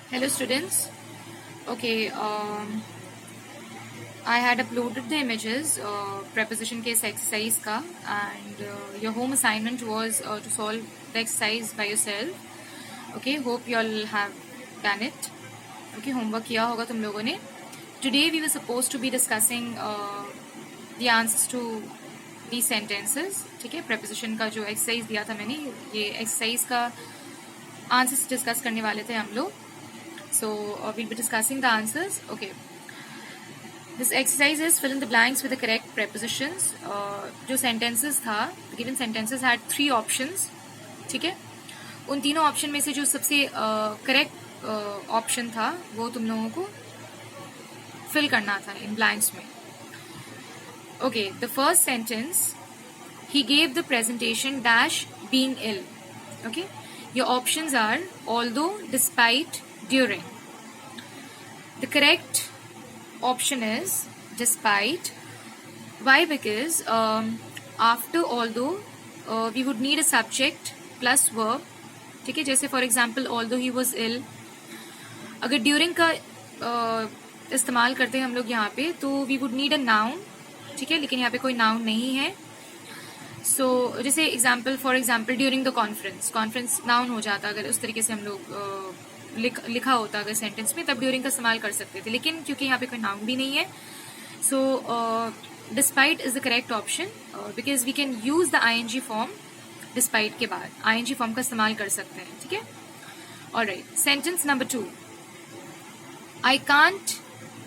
Hello students. Okay, I had uploaded the images, preposition case exercise ka, and your home assignment was to solve the exercise by yourself. Okay, hope you all have done it. Okay, homework किया होगा तुम लोगों ने. Today we were supposed to be discussing the answers to these sentences. ठीक है, preposition का जो exercise दिया था मैंने, ये exercise का answers discuss करने वाले थे हम लोग. So we'll be discussing the answers. Okay. This exercise is fill in the blanks with the correct prepositions. जो sentences था, the given sentences had 3 options. ठीक है, उन तीनों ऑप्शन में से जो सबसे करेक्ट ऑप्शन था वो तुम लोगों को फिल करना था इन ब्लैंक्स में. Okay, the first sentence, he gave the presentation dash being ill. Okay, your options are although, despite, during. The correct option is despite. Why? Because after although we would need a subject plus verb. ठीक है, जैसे for example although he was ill, अगर during का इस्तेमाल करते हैं हम लोग यहाँ पे तो we would need a noun. ठीक है, लेकिन यहाँ पे कोई noun नहीं है. So जैसे example for example during the conference noun हो जाता अगर उस तरीके से हम लोग लिखा होता अगर सेंटेंस में, तब ड्यूरिंग का इस्तेमाल कर सकते थे, लेकिन क्योंकि यहाँ पे कोई नाउन भी नहीं है, so despite is the correct option because we can use the ING form despite के बाद आईएनजी फॉर्म का इस्तेमाल कर सकते हैं. ठीक है, alright. Sentence number 2, I can't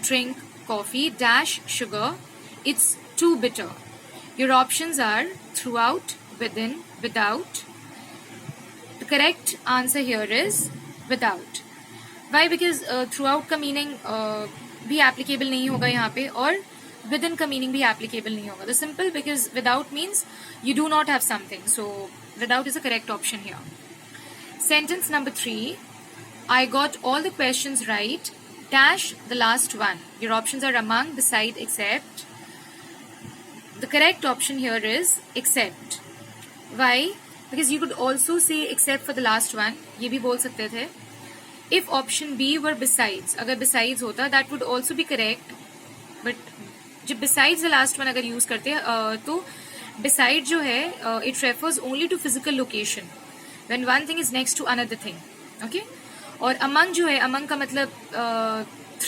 drink coffee dash sugar, it's too bitter. Your options are throughout, within, without. The correct answer here is without. Why? Because throughout का meaning भी applicable नहीं होगा यहाँ पे, और within का meaning भी applicable नहीं होगा. The simple, because without means you do not have something. So without is the correct option here. Sentence number 3, I got all the questions right dash the last one. Your options are among, beside, except. The correct option here is except. Why? Because you could also say except for the last one. ये भी बोल सकते थे. If option B were besides, अगर besides होता that would also be correct. But जब besides the last one अगर use करते तो beside जो है it refers only to physical location when one thing is next to another thing. Okay? और among जो है, among का मतलब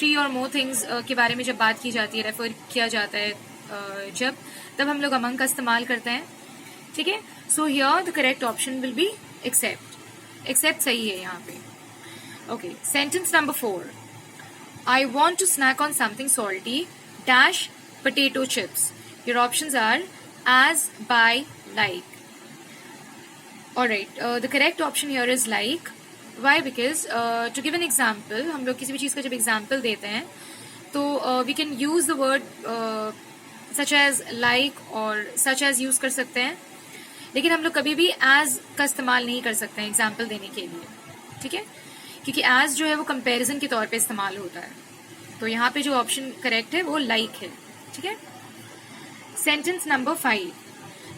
3 or more things के बारे में जब बात की जाती है, रेफर किया जाता है जब, तब हम लोग among का इस्तेमाल करते हैं. ठीक है, so here the correct option will be except. Except सही है यहाँ पे. Okay, sentence number 4, I want to snack on something salty dash potato chips. Your options are as, by, like. Alright, the correct option here is like. Why? Because to give an example, हम लोग किसी भी चीज़ का जब example देते हैं तो we can use the word such as like और सच एज यूज कर सकते हैं, लेकिन हम लोग कभी भी एज का इस्तेमाल नहीं कर सकते हैं एग्जाम्पल देने के लिए. ठीक है, क्योंकि एज जो है वो कंपैरिजन के तौर पे इस्तेमाल होता है. तो यहाँ पे जो ऑप्शन करेक्ट है वो लाइक है. ठीक है. Sentence number 5,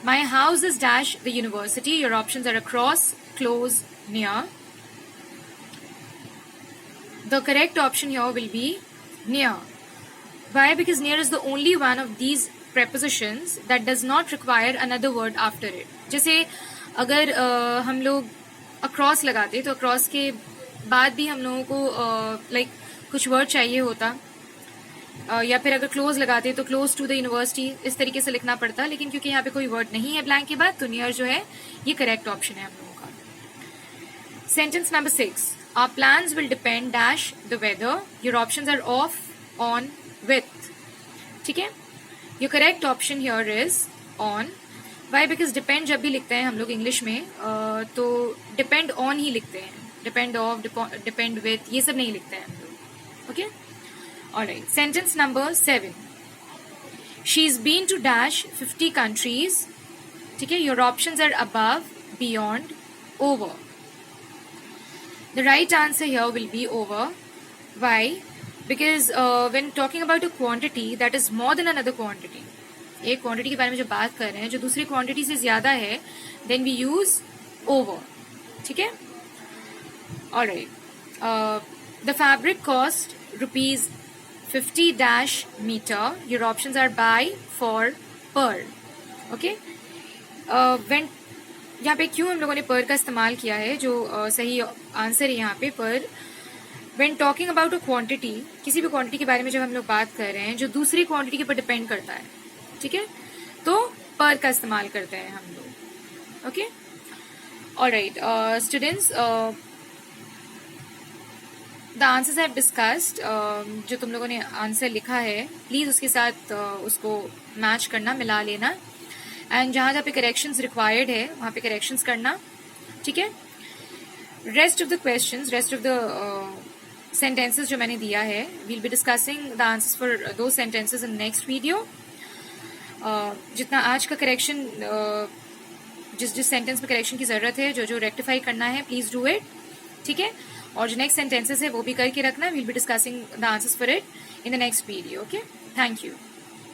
my house is dash the university. Your options are across, close, near. The correct option here will be near. Why? Because near is the only one of these prepositions that does not require another word after it. जैसे अगर हम लोग across लगाते तो across के बाद भी हम लोगों को like कुछ word चाहिए होता, या फिर अगर close लगाते तो close to the university इस तरीके से लिखना पड़ता, लेकिन क्योंकि यहाँ पे कोई word नहीं है blank के बाद, तो near जो है ये correct option है हम लोगों का. Sentence number 6, our plans will depend dash the weather. Your options are off, on, with. ठीक है, your correct option here is on. Why? Because depend जब भी लिखते हैं हम लोग इंग्लिश में तो depend on ही लिखते हैं. depend off, depend with ये सब नहीं लिखते हैं हम लोग. Okay, alright. Sentence number 7, she's been to dash 50 countries. ठीक है, your options are above, beyond, over. The right answer here will be over. Why? Because when talking about a quantity that is more than another quantity, एक quantity के बारे में जब बात कर रहे हैं जो दूसरी क्वांटिटी से ज्यादा है, देन वी यूज ओवर. ठीक है, alright. The fabric cost rupees 50 dash meter. Your options are buy, for, per. Okay. When यहाँ पे क्यों हम लोगों ने पर का इस्तेमाल किया है, जो सही आंसर है यहाँ पे पर. When talking about a quantity, किसी भी क्वांटिटी के बारे में जब हम लोग बात कर रहे हैं जो दूसरी क्वांटिटी के ऊपर डिपेंड करता है, ठीक है, तो पर का इस्तेमाल करते हैं हम लोग. Okay, alright students, the answers have discussed. जो तुम लोगों ने आंसर लिखा है प्लीज उसके साथ उसको मैच करना, मिला लेना, एंड जहां जहाँ पे करेक्शंस रिक्वायर्ड है वहां पे करेक्शंस करना, ठीक है. Rest of the questions, rest of the sentences जो मैंने दिया है, we'll be discussing the answers for दो सेंटेंसेस इन नेक्स्ट वीडियो. जितना आज का करेक्शन, जिस सेंटेंस में करेक्शन की जरूरत है, जो रेक्टिफाई करना है, प्लीज डू इट, ठीक है. और जो नेक्स्ट सेंटेंसेस है वो भी करके रखना. We'll be discussing the answers for it in the next video. Okay, thank you.